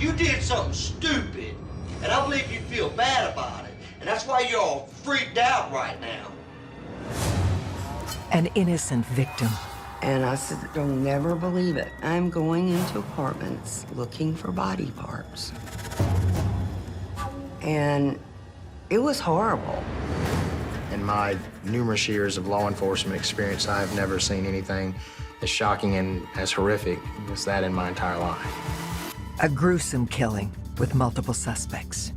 You did something stupid, and I believe you feel bad about it. And that's why you're all freaked out right now. An innocent victim. And I said, you'll never believe it. I'm going into apartments looking for body parts. And it was horrible. In my numerous years of law enforcement experience, I've never seen anything as shocking and as horrific as that in my entire life. A gruesome killing with multiple suspects.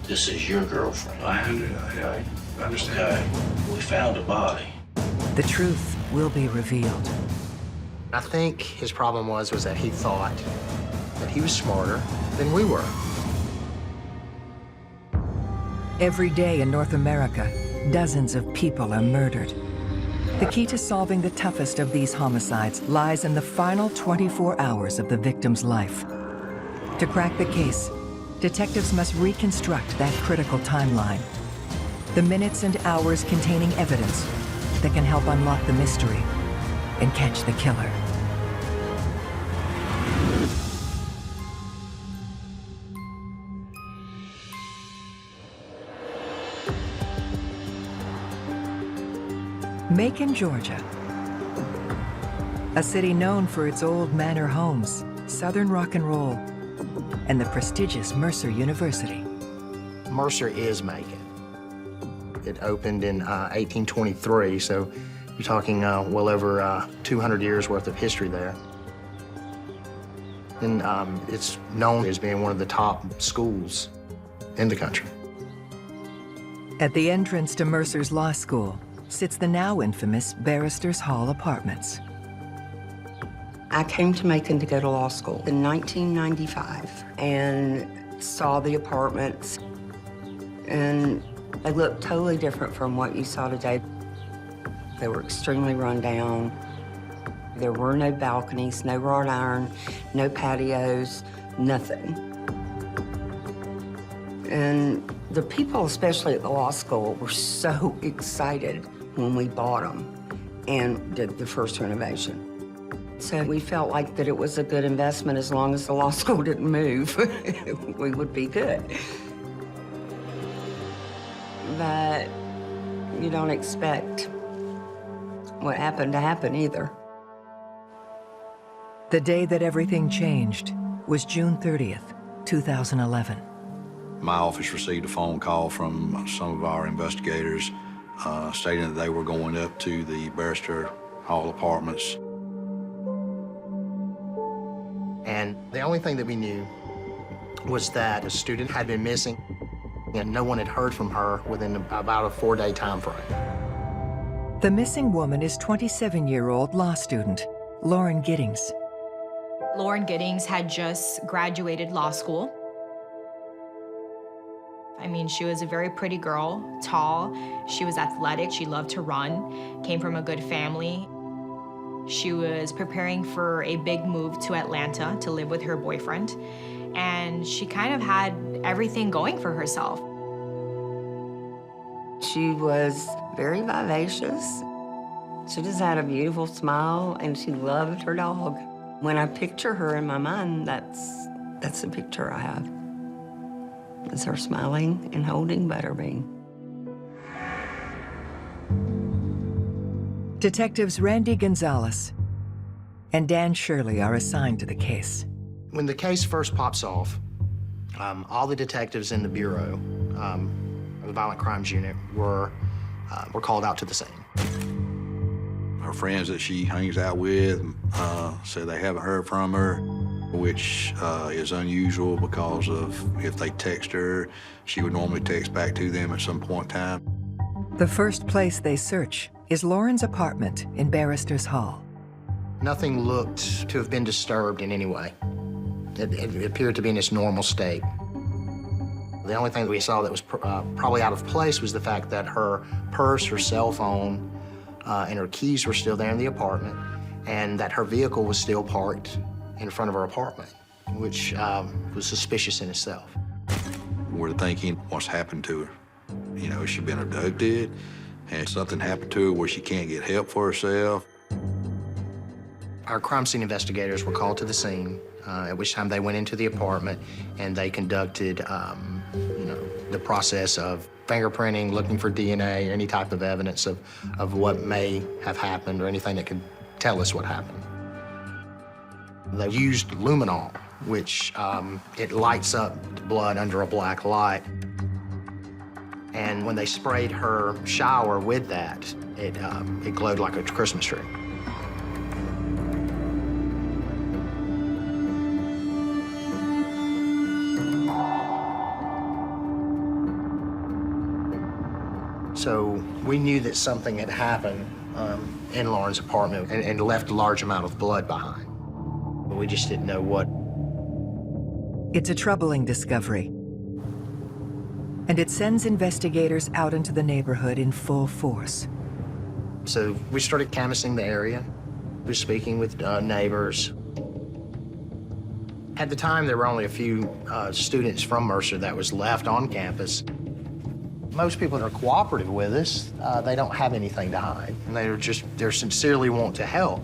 This is your girlfriend. I understand. Okay. We found a body. The truth will be revealed. I think his problem was that he thought that he was smarter than we were. Every day in North America, dozens of people are murdered. The key to solving the toughest of these homicides lies in the final 24 hours of the victim's life. To crack the case, detectives must reconstruct that critical timeline. The minutes and hours containing evidence that can help unlock the mystery and catch the killer. Macon, Georgia. A city known for its old manor homes, Southern rock and roll, and the prestigious Mercer University. Mercer is Macon. It opened in 1823, so you're talking well over 200 years worth of history there. And it's known as being one of the top schools in the country. At the entrance to Mercer's law school sits the now infamous Barristers Hall Apartments. I came to Macon to go to law school in 1995 and saw the apartments, and they looked totally different from what you saw today. They were extremely run down. There were no balconies, no wrought iron, no patios, nothing. And the people, especially at the law school, were so excited when we bought them and did the first renovation. So we felt like that it was a good investment as long as the law school didn't move. We would be good. But you don't expect what happened to happen either. The day that everything changed was June 30th, 2011. My office received a phone call from some of our investigators stating that they were going up to the Barrister Hall Apartments. And the only thing that we knew was that a student had been missing and no one had heard from her within about a 4-day time frame. The missing woman is 27-year-old law student Lauren Giddings. Lauren Giddings had just graduated law school. I mean, she was a very pretty girl, tall. She was athletic. She loved to run, came from a good family. She was preparing for a big move to Atlanta to live with her boyfriend. And she kind of had everything going for herself. She was very vivacious. She just had a beautiful smile, and she loved her dog. When I picture her in my mind, that's the picture I have. It's her smiling and holding Butterbean. Detectives Randy Gonzalez and Dan Shirley are assigned to the case. When the case first pops off, all the detectives in the Bureau, of the Violent Crimes Unit, were called out to the scene. Her friends that she hangs out with said they haven't heard from her, which is unusual because of if they text her, she would normally text back to them at some point in time. The first place they search is Lauren's apartment in Barristers Hall. Nothing looked to have been disturbed in any way. It appeared to be in its normal state. The only thing that we saw that was probably out of place was the fact that her purse, her cell phone, and her keys were still there in the apartment, and that her vehicle was still parked in front of her apartment, which was suspicious in itself. We're thinking, what's happened to her? You know, has she been abducted? Has something happened to her where she can't get help for herself? Our crime scene investigators were called to the scene, at which time they went into the apartment and they conducted, the process of fingerprinting, looking for DNA, any type of evidence of what may have happened or anything that could tell us what happened. They used luminol, which it lights up blood under a black light. And when they sprayed her shower with that, it glowed like a Christmas tree. So we knew that something had happened in Lauren's apartment and left a large amount of blood behind. But we just didn't know what. It's a troubling discovery, and it sends investigators out into the neighborhood in full force. So we started canvassing the area. We were speaking with neighbors. At the time, there were only a few students from Mercer that was left on campus. Most people that are cooperative with us, they don't have anything to hide. And they're sincerely want to help.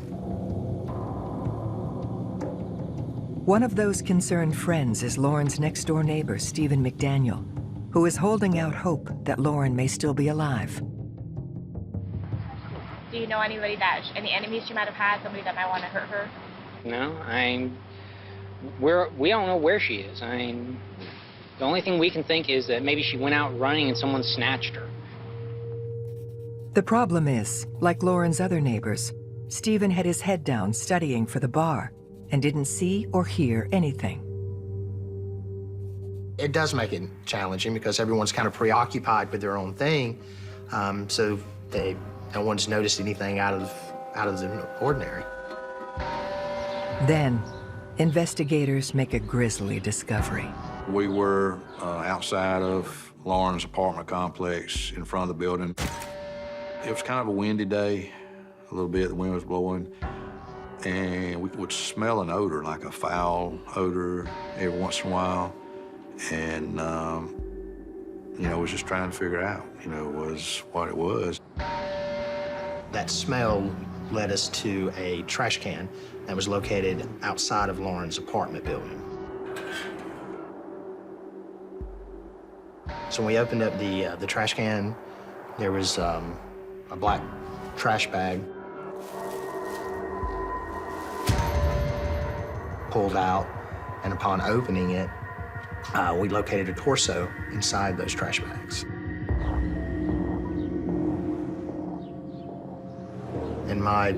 One of those concerned friends is Lauren's next-door neighbor, Stephen McDaniel, who is holding out hope that Lauren may still be alive. Do you know anybody any enemies she might have had, somebody that might want to hurt her? No, we don't know where she is. The only thing we can think is that maybe she went out running and someone snatched her. The problem is, like Lauren's other neighbors, Stephen had his head down studying for the bar and didn't see or hear anything. It does make it challenging because everyone's kind of preoccupied with their own thing, so no one's noticed anything out of the ordinary. Then, investigators make a grisly discovery. We were outside of Lauren's apartment complex in front of the building. It was kind of a windy day, a little bit, the wind was blowing, and we would smell an odor, like a foul odor every once in a while. And, was just trying to figure out, was what it was. That smell led us to a trash can that was located outside of Lauren's apartment building. So when we opened up the trash can, there was a black trash bag pulled out, and upon opening it, we located a torso inside those trash bags. In my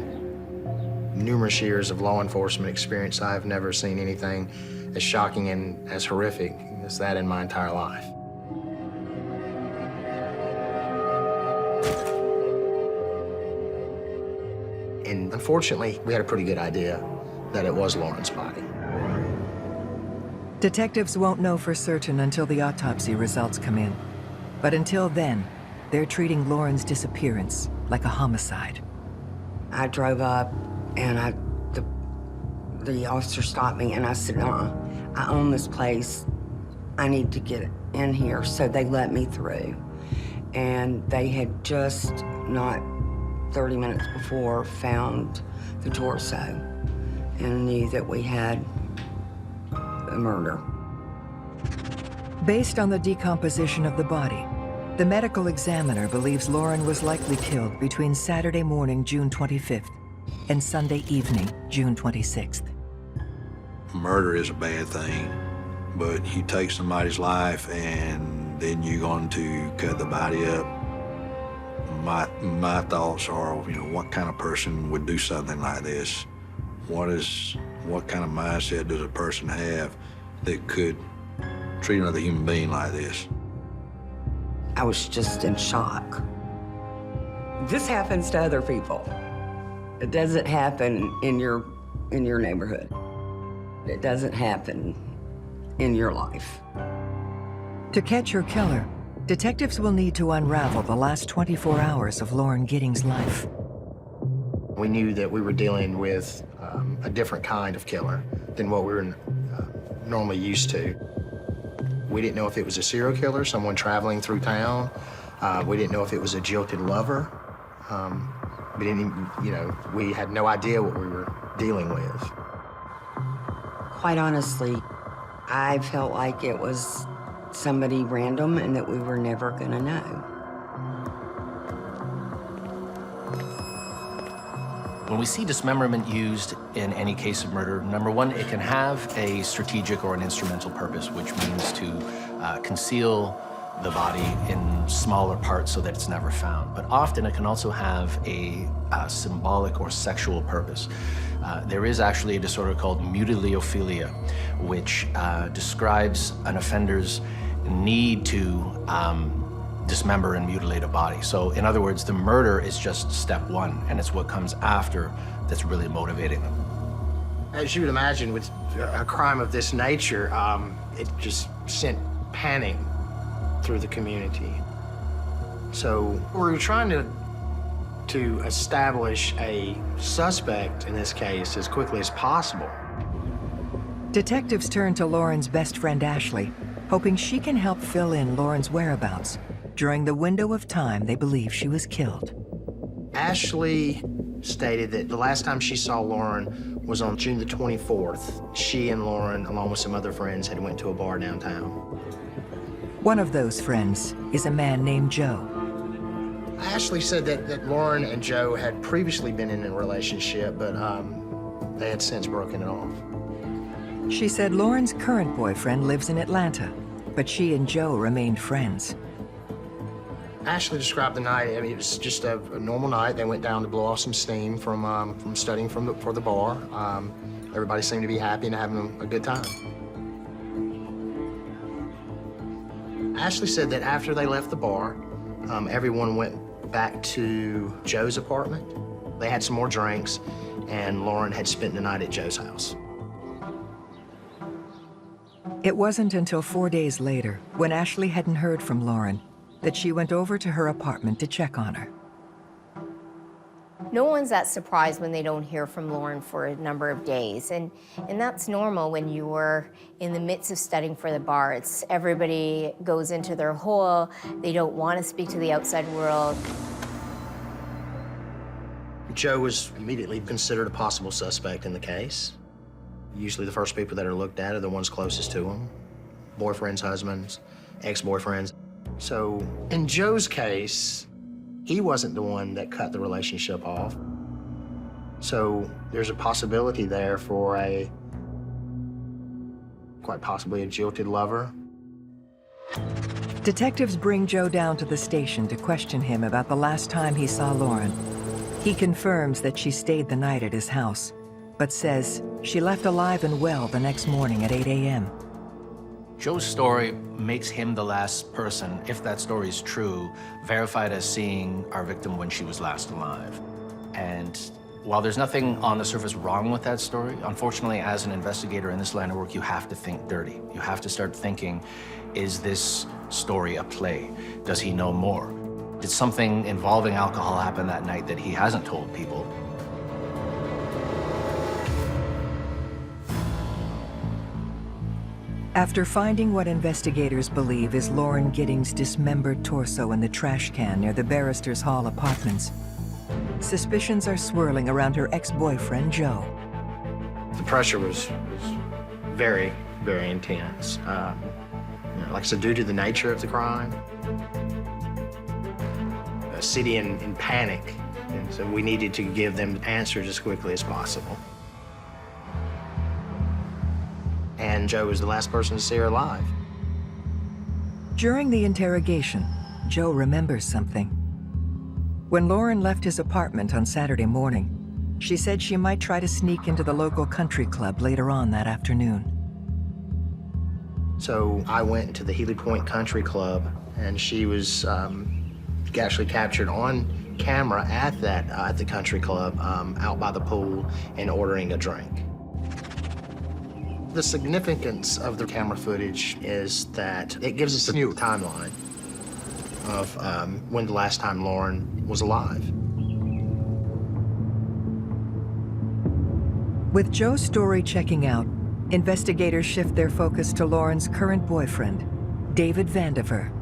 numerous years of law enforcement experience, I have never seen anything as shocking and as horrific as that in my entire life. And unfortunately, we had a pretty good idea that it was Lauren's body. Detectives won't know for certain until the autopsy results come in. But until then, they're treating Lauren's disappearance like a homicide. I drove up, and the officer stopped me, and I said, I own this place. I need to get in here. So they let me through. And they had just not 30 minutes before found the torso and knew that we had a murder. Based on the decomposition of the body, the medical examiner believes Lauren was likely killed between Saturday morning, June 25th, and Sunday evening, June 26th. Murder is a bad thing, but you take somebody's life and then you're going to cut the body up. My thoughts are, what kind of person would do something like this? What kind of mindset does a person have that could treat another human being like this? I was just in shock. This happens to other people. It doesn't happen in your neighborhood. It doesn't happen in your life. To catch her killer, detectives will need to unravel the last 24 hours of Lauren Giddings' life. We knew that we were dealing with a different kind of killer than what we were normally used to. We didn't know if it was a serial killer, someone traveling through town. We didn't know if it was a jilted lover. We had no idea what we were dealing with. Quite honestly, I felt like it was somebody random and that we were never gonna know. When we see dismemberment used in any case of murder, number one, it can have a strategic or an instrumental purpose, which means to conceal the body in smaller parts so that it's never found. But often it can also have a symbolic or sexual purpose. There is actually a disorder called mutilophilia, which describes an offender's need to dismember and mutilate a body. So in other words, the murder is just step one, and it's what comes after that's really motivating them. As you would imagine, with a crime of this nature, it just sent panic through the community. So we were trying to establish a suspect in this case as quickly as possible. Detectives turn to Lauren's best friend, Ashley, hoping she can help fill in Lauren's whereabouts during the window of time they believe she was killed. Ashley stated that the last time she saw Lauren was on June the 24th. She and Lauren, along with some other friends, had went to a bar downtown. One of those friends is a man named Joe. Ashley said that Lauren and Joe had previously been in a relationship, but they had since broken it off. She said Lauren's current boyfriend lives in Atlanta, but she and Joe remained friends. Ashley described the night. I mean, it was just a normal night. They went down to blow off some steam from studying for the bar. Everybody seemed to be happy and having a good time. Ashley said that after they left the bar, everyone went back to Joe's apartment. They had some more drinks, and Lauren had spent the night at Joe's house. It wasn't until 4 days later, when Ashley hadn't heard from Lauren, that she went over to her apartment to check on her. No one's that surprised when they don't hear from Lauren for a number of days, and that's normal when you were in the midst of studying for the bar. It's everybody goes into their hole, they don't want to speak to the outside world. Joe was immediately considered a possible suspect in the case. Usually the first people that are looked at are the ones closest to him. Boyfriends, husbands, ex-boyfriends. So in Joe's case, he wasn't the one that cut the relationship off. So there's a possibility there for quite possibly a jilted lover. Detectives bring Joe down to the station to question him about the last time he saw Lauren. He confirms that she stayed the night at his house, but says she left alive and well the next morning at 8 a.m. Joe's story makes him the last person, if that story is true, verified as seeing our victim when she was last alive. And while there's nothing on the surface wrong with that story, unfortunately, as an investigator in this line of work, you have to think dirty. You have to start thinking, is this story a play? Does he know more? Did something involving alcohol happen that night that he hasn't told people? After finding what investigators believe is Lauren Giddings' dismembered torso in the trash can near the Barristers Hall apartments, suspicions are swirling around her ex-boyfriend, Joe. The pressure was very, very intense. Like I said, due to the nature of the crime, a city in panic, and so we needed to give them answers as quickly as possible. And Joe was the last person to see her alive. During the interrogation, Joe remembers something. When Lauren left his apartment on Saturday morning, she said she might try to sneak into the local country club later on that afternoon. So I went to the Healy Point Country Club, and she was actually captured on camera at the country club out by the pool and ordering a drink. The significance of the camera footage is that it gives us a new timeline of when the last time Lauren was alive. With Joe's story checking out, investigators shift their focus to Lauren's current boyfriend, David Vandiver.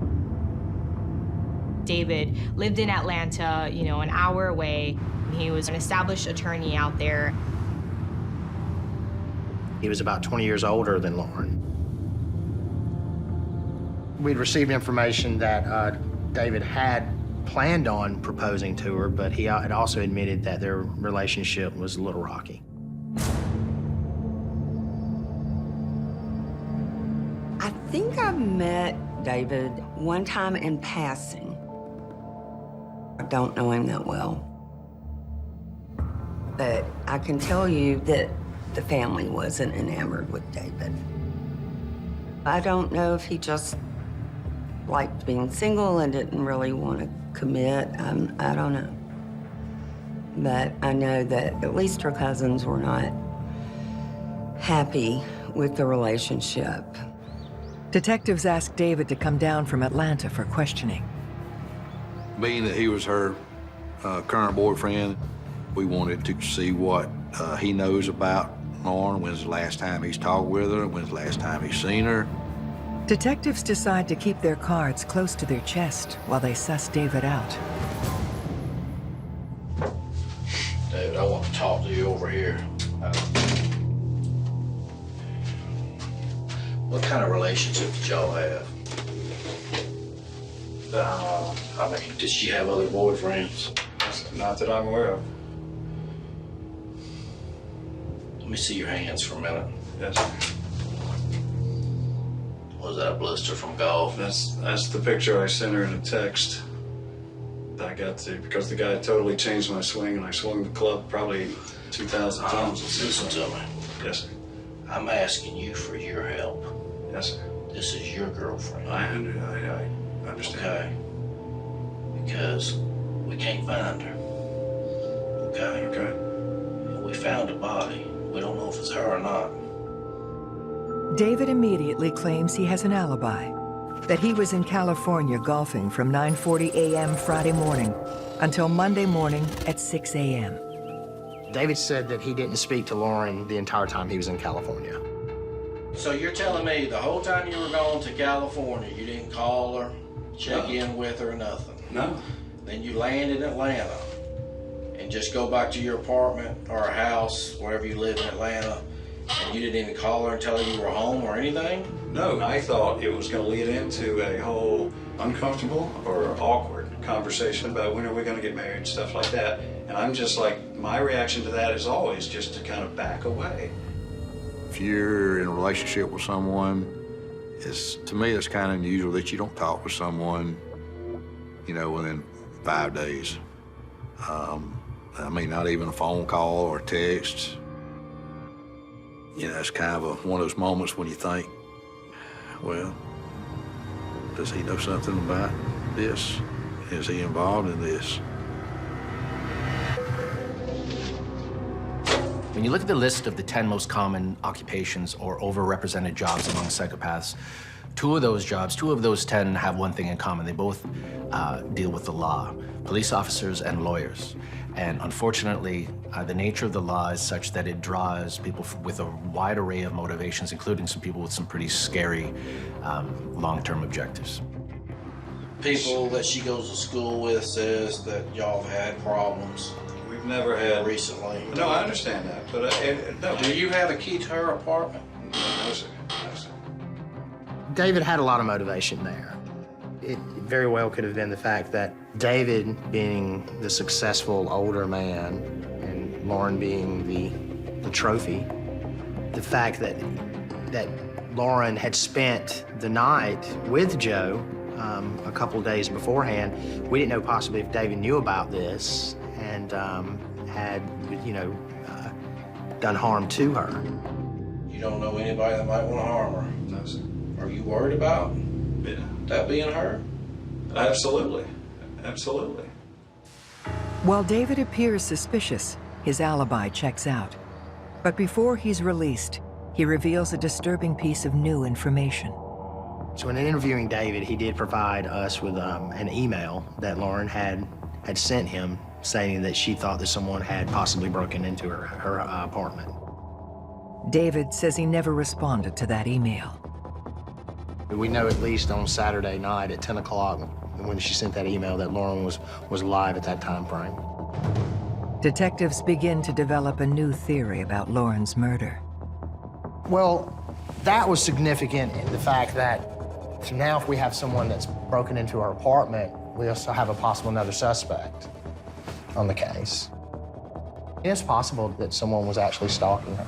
David lived in Atlanta, an hour away. He was an established attorney out there. He was about 20 years older than Lauren. We'd received information that David had planned on proposing to her, but he had also admitted that their relationship was a little rocky. I think I met David one time in passing. I don't know him that well. But I can tell you that the family wasn't enamored with David. I don't know if he just liked being single and didn't really want to commit. I don't know. But I know that at least her cousins were not happy with the relationship. Detectives asked David to come down from Atlanta for questioning. Being that he was her current boyfriend, we wanted to see what he knows about Lauren. When's the last time he's talked with her? When's the last time he's seen her? Detectives decide to keep their cards close to their chest while they suss David out. David, I want to talk to you over here. What kind of relationship did y'all have? I mean, did she have other boyfriends? Not that I'm aware of. Let me see your hands for a minute. Yes. Was that a blister from golf? That's the picture I sent her in a text. I got to, because the guy totally changed my swing, and I swung the club probably 2,000 times. Listen to me. Yes, sir. I'm asking you for your help. Yes, sir. This is your girlfriend. I understand. Okay. Because we can't find her. Okay? Okay. We found a body. We don't know if it's her or not. David immediately claims he has an alibi, that he was in California golfing from 9:40 a.m. Friday morning until Monday morning at 6 a.m. David said that he didn't speak to Lauren the entire time he was in California. So you're telling me the whole time you were going to California, you didn't call her, check in with her, or nothing? No. Then you land in Atlanta and just go back to your apartment or house, wherever you live in Atlanta, and you didn't even call her and tell her you were home or anything? No, I thought it was going to lead into a whole uncomfortable or awkward conversation about when are we going to get married, stuff like that. And I'm just like, my reaction to that is always just to kind of back away. If you're in a relationship with someone, to me, it's kind of unusual that you don't talk with someone, within 5 days. I mean, not even a phone call or a text. It's kind of one of those moments when you think, well, does he know something about this? Is he involved in this? When you look at the list of the 10 most common occupations or overrepresented jobs among psychopaths, two of those 10 have one thing in common. They both deal with the law, police officers and lawyers. And unfortunately, the nature of the law is such that it draws people with a wide array of motivations, including some people with some pretty scary long-term objectives. People that she goes to school with says that y'all have had problems. We've never had recently. No, I understand that, but no. Do you have a key to her apartment? No, sir. No, sir. David had a lot of motivation there. It very well could have been the fact that David being the successful older man and Lauren being the trophy, the fact that Lauren had spent the night with Joe a couple of days beforehand, we didn't know possibly if David knew about this and had, done harm to her. You don't know anybody that might want to harm her? No, sir. Are you worried about that being her? Absolutely. Absolutely. While David appears suspicious, his alibi checks out. But before he's released, he reveals a disturbing piece of new information. So in interviewing David, he did provide us with an email that Lauren had sent him saying that she thought that someone had possibly broken into her apartment. David says he never responded to that email. We know at least on Saturday night at 10 o'clock when she sent that email that Lauren was alive at that time frame. Detectives begin to develop a new theory about Lauren's murder. Well, that was significant in the fact that so now if we have someone that's broken into our apartment, we also have a possible another suspect on the case. It's possible that someone was actually stalking her.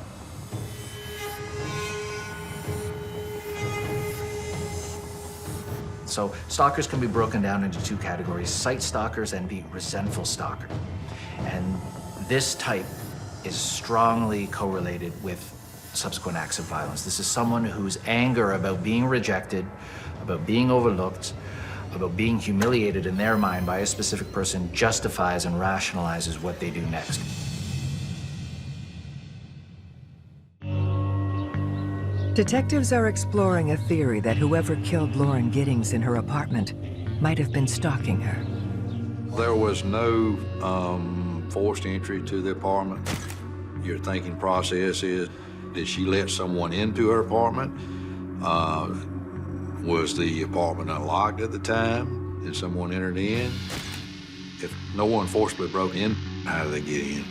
So stalkers can be broken down into two categories, sight stalkers and the resentful stalker. And this type is strongly correlated with subsequent acts of violence. This is someone whose anger about being rejected, about being overlooked, about being humiliated in their mind by a specific person justifies and rationalizes what they do next. Detectives are exploring a theory that whoever killed Lauren Giddings in her apartment might have been stalking her. There was no forced entry to the apartment. Your thinking process is, did she let someone into her apartment? Was the apartment unlocked at the time? Did someone enter in? If no one forcibly broke in, how did they get in?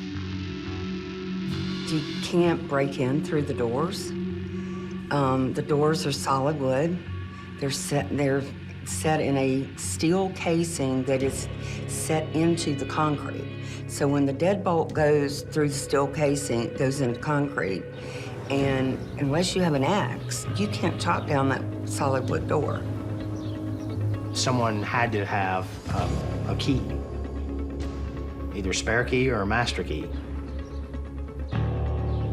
You can't break in through the doors. The doors are solid wood. They're set in a steel casing that is set into the concrete. So when the deadbolt goes through the steel casing, it goes into concrete. And unless you have an axe, you can't chop down that solid wood door. Someone had to have a key, either a spare key or a master key.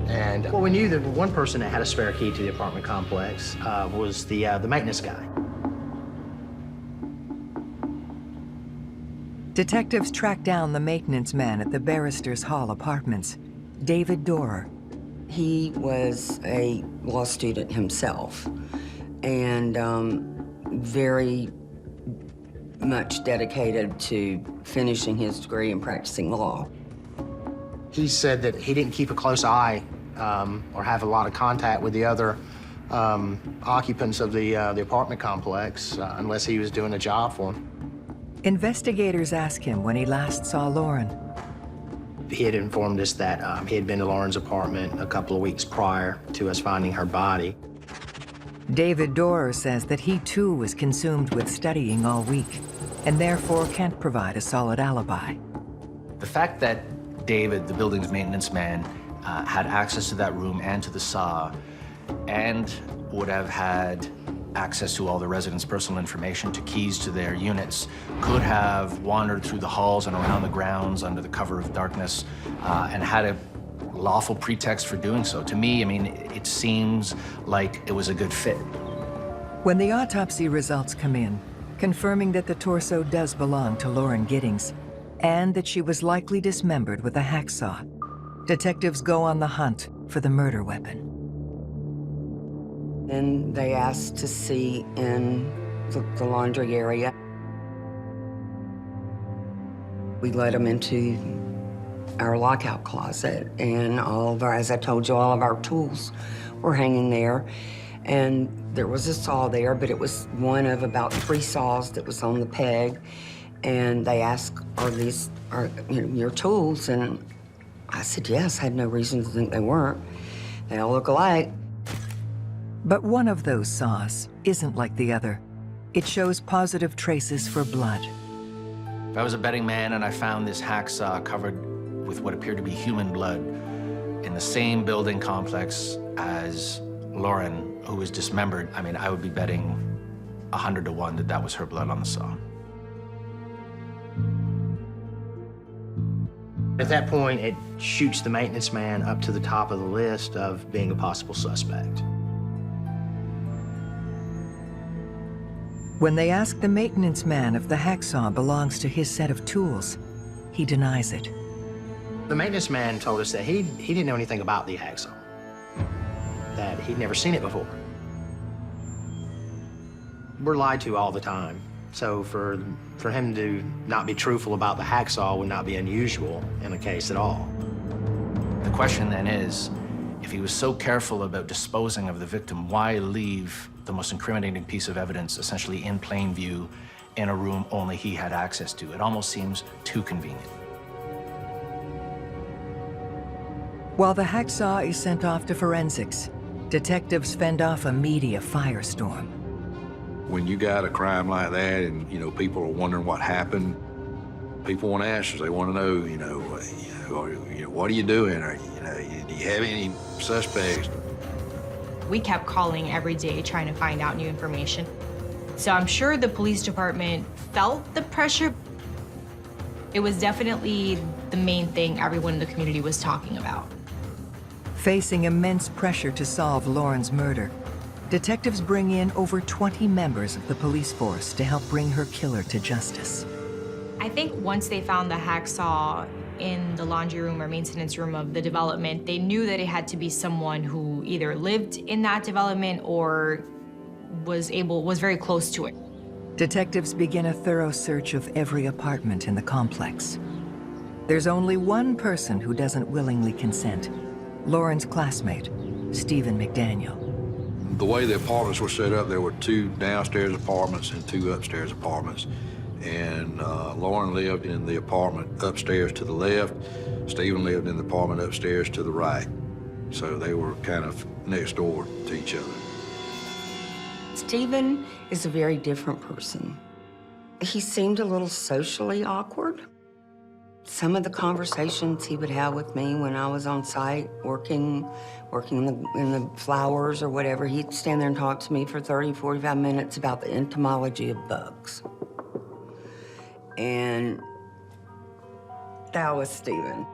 And well, we knew that one person that had a spare key to the apartment complex was the maintenance guy. Detectives track down the maintenance man at the Barristers Hall Apartments, David Dorer. He was a law student himself and very much dedicated to finishing his degree and practicing law. He said that he didn't keep a close eye or have a lot of contact with the other occupants of the apartment complex unless he was doing a job for them. Investigators ask him when he last saw Lauren. He had informed us that he had been to Lauren's apartment a couple of weeks prior to us finding her body. David Dorer says that he too was consumed with studying all week and therefore can't provide a solid alibi. The fact that David, the building's maintenance man, had access to that room and to the saw and would have had access to all the residents' personal information, to keys to their units, could have wandered through the halls and around the grounds under the cover of darkness and had a lawful pretext for doing so. To me, I mean, it seems like it was a good fit. When the autopsy results come in, confirming that the torso does belong to Lauren Giddings and that she was likely dismembered with a hacksaw, detectives go on the hunt for the murder weapon. And they asked to see in the laundry area. We let them into our lockout closet, and all of our, as I told you, all of our tools were hanging there. And there was a saw there, but it was one of about 3 saws that was on the peg. And they asked, are these your tools? And I said, yes. I had no reason to think they weren't. They all look alike. But one of those saws isn't like the other. It shows positive traces for blood. If I was a betting man and I found this hacksaw covered with what appeared to be human blood in the same building complex as Lauren, who was dismembered, I mean, I would be betting 100 to 1 that that was her blood on the saw. At that point, it shoots the maintenance man up to the top of the list of being a possible suspect. When they ask the maintenance man if the hacksaw belongs to his set of tools, he denies it. The maintenance man told us that he didn't know anything about the hacksaw, that he'd never seen it before. We're lied to all the time, so for him to not be truthful about the hacksaw would not be unusual in a case at all. The question then is, if he was so careful about disposing of the victim, why leave the most incriminating piece of evidence essentially in plain view in a room only he had access to? It almost seems too convenient. While the hacksaw is sent off to forensics, Detectives fend off a media firestorm. When you got a crime like that and, people are wondering what happened, people want answers. They want to know, what are you doing? Or, do you have any suspects? We kept calling every day trying to find out new information. So I'm sure the police department felt the pressure. It was definitely the main thing everyone in the community was talking about. Facing immense pressure to solve Lauren's murder, detectives bring in over 20 members of the police force to help bring her killer to justice. I think once they found the hacksaw in the laundry room or maintenance room of the development, they knew that it had to be someone who either lived in that development or was very close to it. Detectives begin a thorough search of every apartment in the complex. There's only one person who doesn't willingly consent: Lauren's classmate, Stephen McDaniel. The way the apartments were set up, there were 2 downstairs apartments and 2 upstairs apartments. And Lauren lived in the apartment upstairs to the left. Stephen lived in the apartment upstairs to the right. So they were kind of next door to each other. Stephen is a very different person. He seemed a little socially awkward. Some of the conversations he would have with me when I was on site working in the flowers or whatever, he'd stand there and talk to me for 30, 45 minutes about the entomology of bugs. And that was Stephen.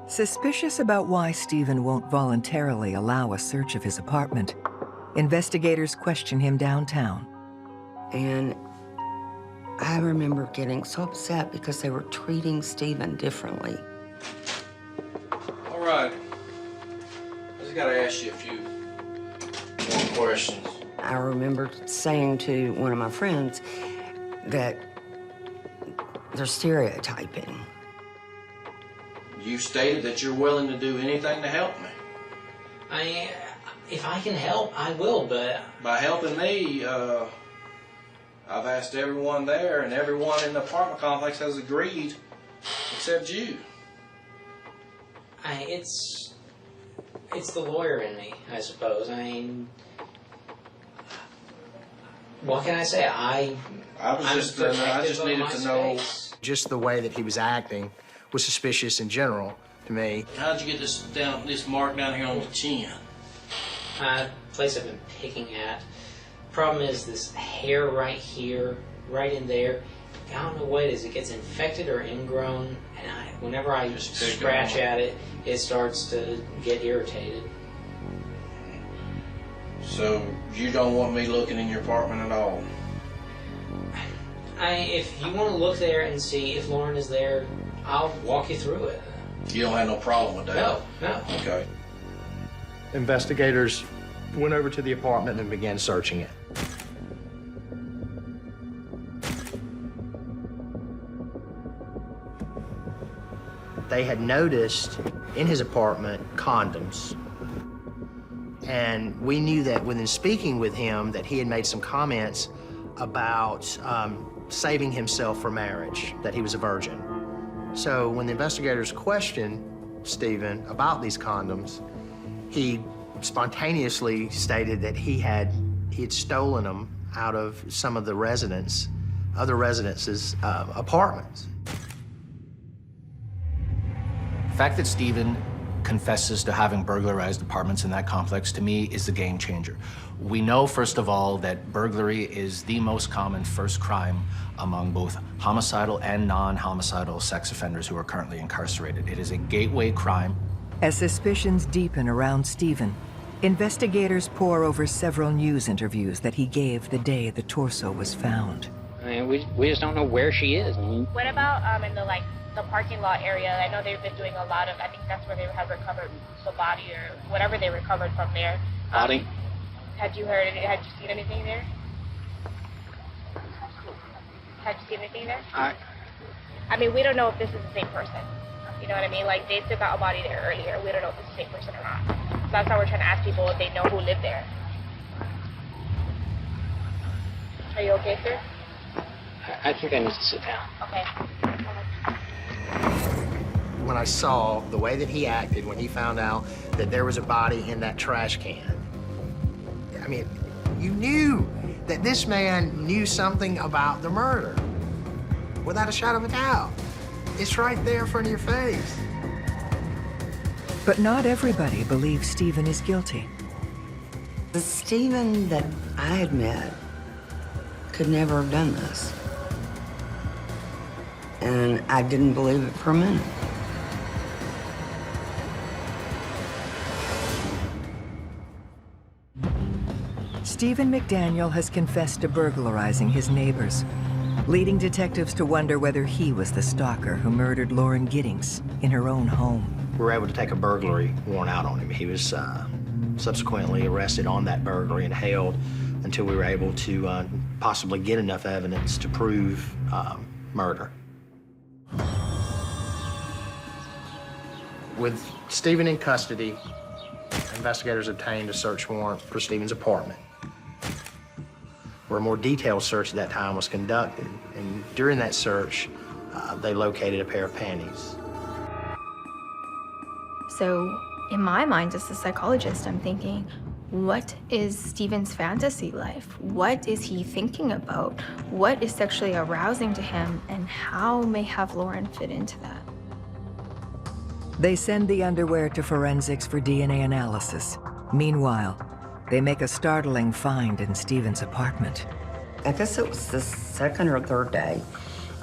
Suspicious about why Stephen won't voluntarily allow a search of his apartment, investigators question him downtown. And I remember getting so upset because they were treating Stephen differently. All right. I just gotta ask you a few more questions. I remember saying to one of my friends that they're stereotyping. You stated that you're willing to do anything to help me. If I can help, I will, but... By helping me, I've asked everyone there, and everyone in the apartment complex has agreed, except you. It's the lawyer in me, I suppose. What can I say? I just needed to know. Just the way that he was acting was suspicious in general to me. How'd you get this mark down here on the chin? Place I've been picking at. Problem is this hair right here, right in there. I don't know what it is. It gets infected or ingrown, and whenever I scratch at it, it starts to get irritated. So you don't want me looking in your apartment at all? If you want to look there and see if Lauren is there, I'll walk you through it. You don't have no problem with that? No. Okay. Investigators went over to the apartment and began searching it. They had noticed in his apartment condoms. And we knew that within speaking with him that he had made some comments about saving himself for marriage, that he was a virgin. So when the investigators questioned Stephen about these condoms, he spontaneously stated that he had stolen them out of some of the other residents' apartments. The fact that Stephen confesses to having burglarized apartments in that complex, to me, is the game changer. We know, first of all, that burglary is the most common first crime among both homicidal and non-homicidal sex offenders who are currently incarcerated. It is a gateway crime. As suspicions deepen around Stephen, investigators pore over several news interviews that he gave the day the torso was found. We just don't know where she is. What about in the parking lot area? I know they've been doing a lot of, I think that's where they have recovered the body or whatever they recovered from there. Body? Had you seen anything there? Had you seen anything there? I mean, we don't know if this is the same person. You know what I mean? Like, they took out a body there earlier. We don't know if it's the same person or not. So that's why we're trying to ask people if they know who lived there. Are you okay, sir? I think I need to sit down. Okay. When when I saw the way that he acted when he found out that there was a body in that trash can. I mean, you knew that this man knew something about the murder, without a shadow of a doubt. It's right there in front of your face. But not everybody believes Stephen is guilty. The Stephen that I had met could never have done this. And I didn't believe it for a minute. Stephen McDaniel has confessed to burglarizing his neighbors, leading detectives to wonder whether he was the stalker who murdered Lauren Giddings in her own home. We were able to take a burglary warrant out on him. He was subsequently arrested on that burglary and held until we were able to possibly get enough evidence to prove murder. With Stephen in custody, investigators obtained a search warrant for Stephen's apartment, where a more detailed search at that time was conducted. And during that search, they located a pair of panties. So in my mind, as a psychologist, I'm thinking, what is Stephen's fantasy life? What is he thinking about? What is sexually arousing to him, and how may have Lauren fit into that? They send the underwear to forensics for DNA analysis. Meanwhile, they make a startling find in Stephen's apartment. I guess it was the second or third day,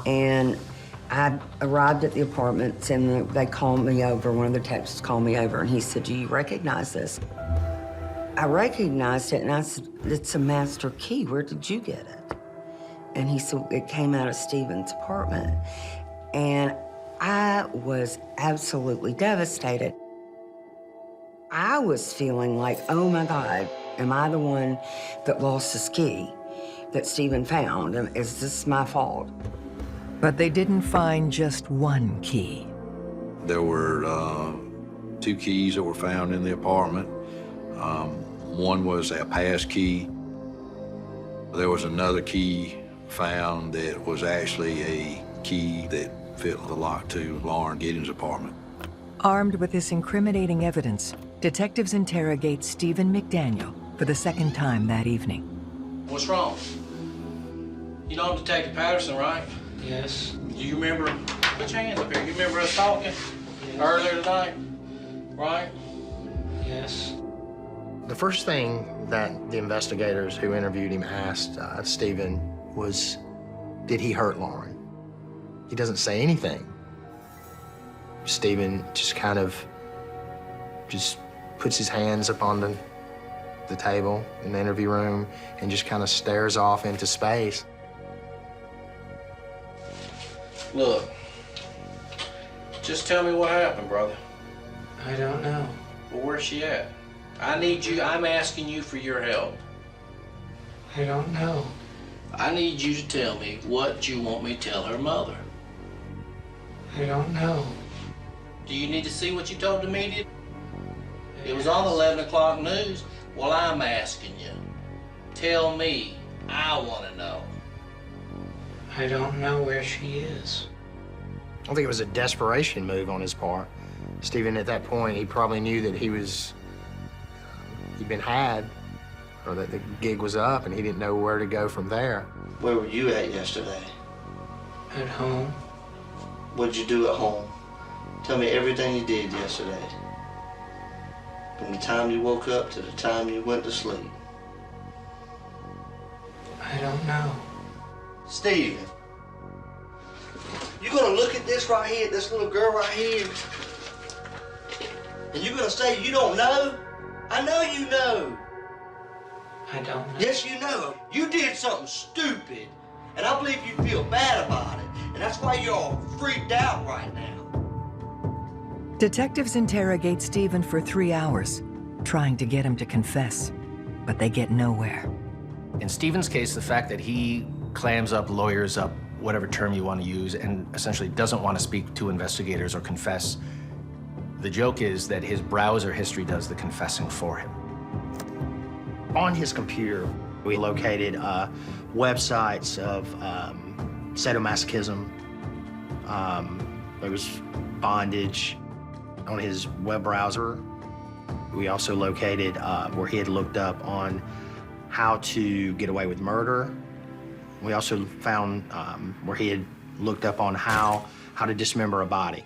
and I arrived at the apartments, and they called me over. One of the detectives called me over, and he said, "Do you recognize this?" I recognized it, and I said, "It's a master key. Where did you get it?" And he said, "It came out of Stephen's apartment." And I was absolutely devastated. I was feeling like, oh my God, am I the one that lost this key that Stephen found? And is this my fault? But they didn't find just one key. There were 2 keys that were found in the apartment. One was a pass key. There was another key found that was actually a key that fit the lock to Lauren Giddings' apartment. Armed with this incriminating evidence, detectives interrogate Stephen McDaniel for the second time that evening. What's wrong? You know Detective Patterson, right? Yes. Do you remember? Put your hands up here. You remember us talking earlier tonight, right? Yes. The first thing that the investigators who interviewed him asked Stephen was, did he hurt Lauren? He doesn't say anything. Stephen just kind of puts his hands up on the table in the interview room and just kind of stares off into space. Look, just tell me what happened, brother. I don't know. Well, where's she at? I need you, I'm asking you for your help. I don't know. I need you to tell me what you want me to tell her mother. I don't know. Do you need to see what you told the media? It was on the 11 o'clock news. Well, I'm asking you. Tell me. I want to know. I don't know where she is. I think it was a desperation move on his part. Stephen, at that point, he probably knew that he'd been had, or that the gig was up, and he didn't know where to go from there. Where were you at yesterday? At home. What'd you do at home? Tell me everything you did yesterday. From the time you woke up to the time you went to sleep. I don't know. Stephen, you're gonna look at this right here, this little girl right here, and you're gonna say you don't know? I know you know. I don't know. Yes, you know. You did something stupid, and I believe you feel bad about it, and that's why you're all freaked out right now. Detectives interrogate Stephen for 3 hours, trying to get him to confess, but they get nowhere. In Stephen's case, the fact that he clams up, lawyers up, whatever term you want to use, and essentially doesn't want to speak to investigators or confess, the joke is that his browser history does the confessing for him. On his computer, we located websites of sadomasochism, There was bondage on his web browser. We also located where he had looked up on how to get away with murder. We also found where he had looked up on how to dismember a body.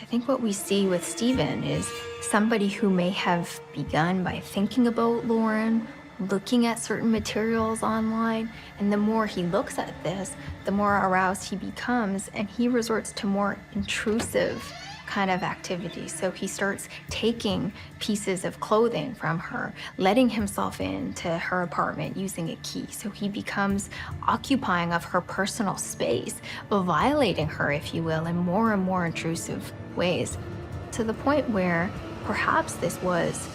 I think what we see with Stephen is somebody who may have begun by thinking about Lauren, looking at certain materials online, and the more he looks at this, the more aroused he becomes, and he resorts to more intrusive kind of activities. So he starts taking pieces of clothing from her, letting himself into her apartment using a key. So he becomes occupying of her personal space, violating her, if you will, in more and more intrusive ways, to the point where perhaps this was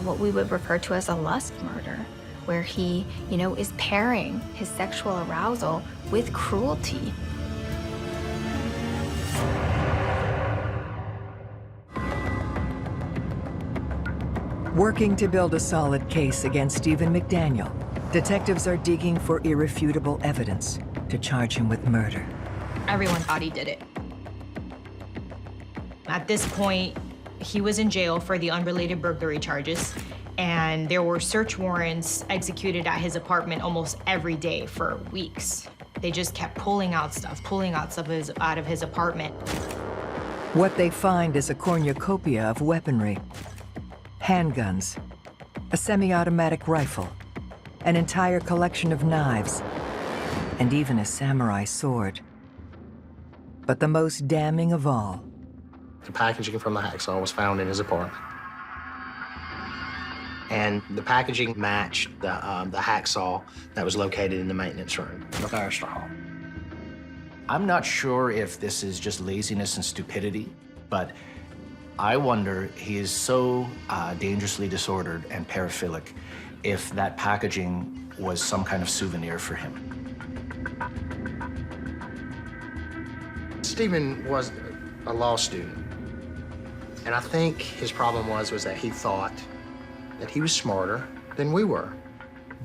what we would refer to as a lust murder, where he, is pairing his sexual arousal with cruelty. Working to build a solid case against Stephen McDaniel, detectives are digging for irrefutable evidence to charge him with murder. Everyone thought he did it. At this point, he was in jail for the unrelated burglary charges, and there were search warrants executed at his apartment almost every day for weeks. They just kept pulling out stuff out of his apartment. What they find is a cornucopia of weaponry: handguns, a semi-automatic rifle, an entire collection of knives, and even a samurai sword. But the most damning of all, the packaging from the hacksaw was found in his apartment. And the packaging matched the hacksaw that was located in the maintenance room of Arrester Hall. I'm not sure if this is just laziness and stupidity, but I wonder he is so dangerously disordered and paraphilic if that packaging was some kind of souvenir for him. Stephen was a law student, and I think his problem was that he thought that he was smarter than we were.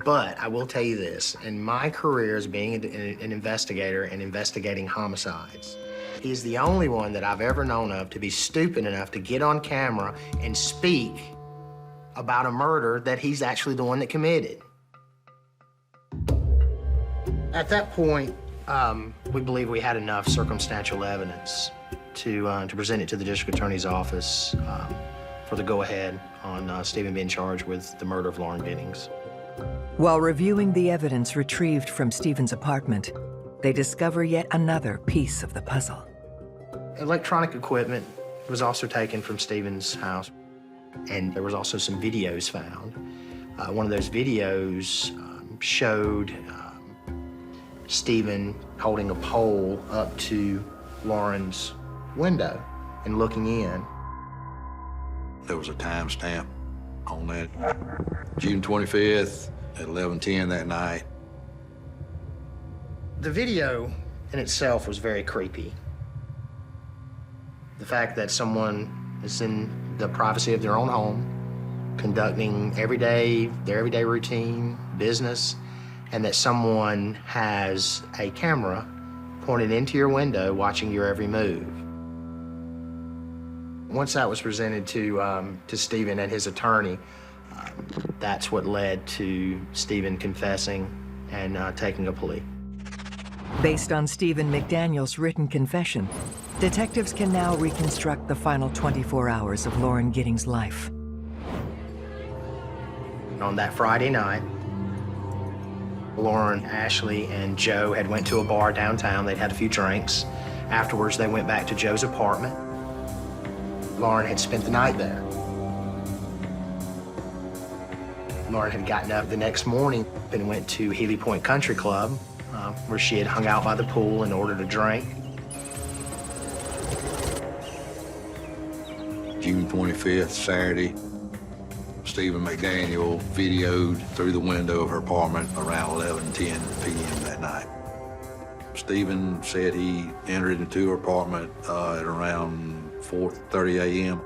But I will tell you this, in my career as being an investigator and investigating homicides, he's the only one that I've ever known of to be stupid enough to get on camera and speak about a murder that he's actually the one that committed. At that point, we believe we had enough circumstantial evidence to present it to the district attorney's office for the go-ahead on Stephen being charged with the murder of Lauren Giddings. While reviewing the evidence retrieved from Stephen's apartment, they discover yet another piece of the puzzle. Electronic equipment was also taken from Stephen's house, and there was also some videos found. One of those videos showed Stephen holding a pole up to Lauren's window and looking in. There was a timestamp on that, June 25th at 11:10 that night. The video in itself was very creepy. The fact that someone is in the privacy of their own home, conducting their everyday routine, business, and that someone has a camera pointed into your window watching your every move. Once that was presented to Stephen and his attorney, that's what led to Stephen confessing and taking a plea. Based on Stephen McDaniel's written confession, detectives can now reconstruct the final 24 hours of Lauren Giddings' life. On that Friday night, Lauren, Ashley, and Joe had went to a bar downtown. They'd had a few drinks. Afterwards, they went back to Joe's apartment. Lauren had spent the night there. Lauren had gotten up the next morning and went to Healy Point Country Club, where she had hung out by the pool and ordered a drink. June 25th, Saturday, Stephen McDaniel videoed through the window of her apartment around 11:10 p.m. that night. Stephen said he entered into her apartment at around 4:30 a.m.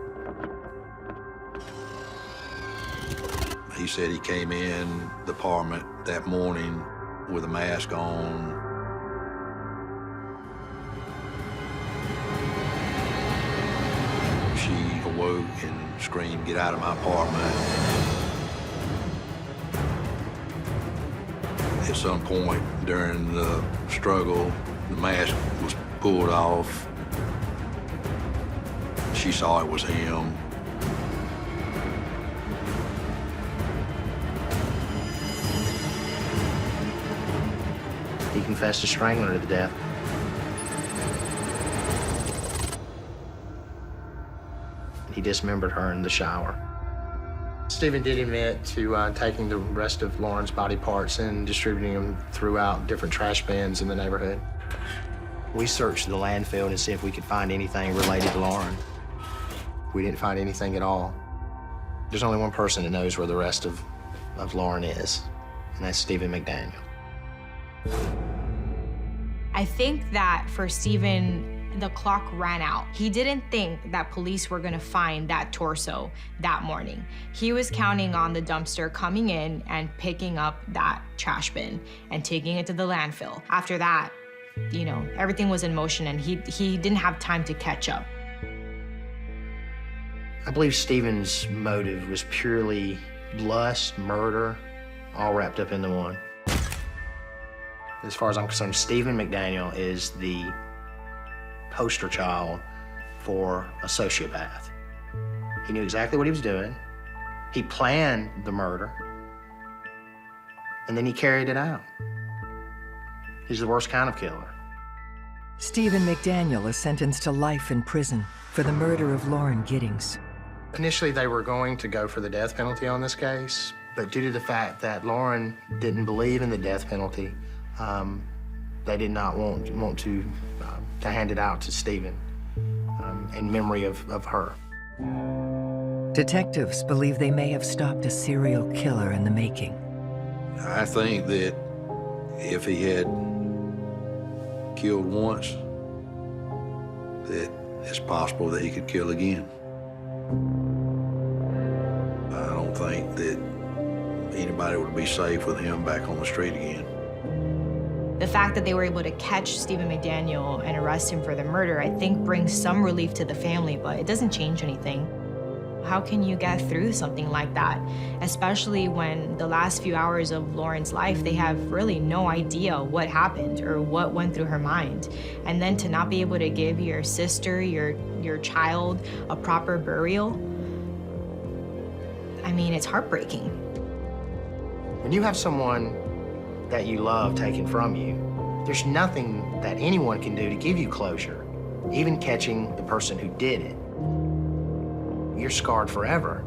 He said he came in the apartment that morning with a mask on, screamed, "Get out of my apartment." At some point during the struggle, the mask was pulled off. She saw it was him. He confessed to strangling her to death. He dismembered her in the shower. Stephen did admit to taking the rest of Lauren's body parts and distributing them throughout different trash bins in the neighborhood. We searched the landfill to see if we could find anything related to Lauren. We didn't find anything at all. There's only one person that knows where the rest of Lauren is, and that's Stephen McDaniel. I think that for Stephen, the clock ran out. He didn't think that police were gonna find that torso that morning. He was counting on the dumpster coming in and picking up that trash bin and taking it to the landfill. After that, you know, everything was in motion and he didn't have time to catch up. I believe Stephen's motive was purely lust, murder, all wrapped up into one. As far as I'm concerned, Stephen McDaniel is the poster child for a sociopath. He knew exactly what he was doing. He planned the murder, and then he carried it out. He's the worst kind of killer. Stephen McDaniel is sentenced to life in prison for the murder of Lauren Giddings. Initially, they were going to go for the death penalty on this case, but due to the fact that Lauren didn't believe in the death penalty, they did not want to hand it out to Stephen in memory of her. Detectives believe they may have stopped a serial killer in the making. I think that if he had killed once, that it's possible that he could kill again. I don't think that anybody would be safe with him back on the street again. The fact that they were able to catch Stephen McDaniel and arrest him for the murder, I think brings some relief to the family, but it doesn't change anything. How can you get through something like that? Especially when the last few hours of Lauren's life, they have really no idea what happened or what went through her mind. And then to not be able to give your sister, your child, a proper burial, I mean, it's heartbreaking. When you have someone that you love taken from you, there's nothing that anyone can do to give you closure, even catching the person who did it. You're scarred forever.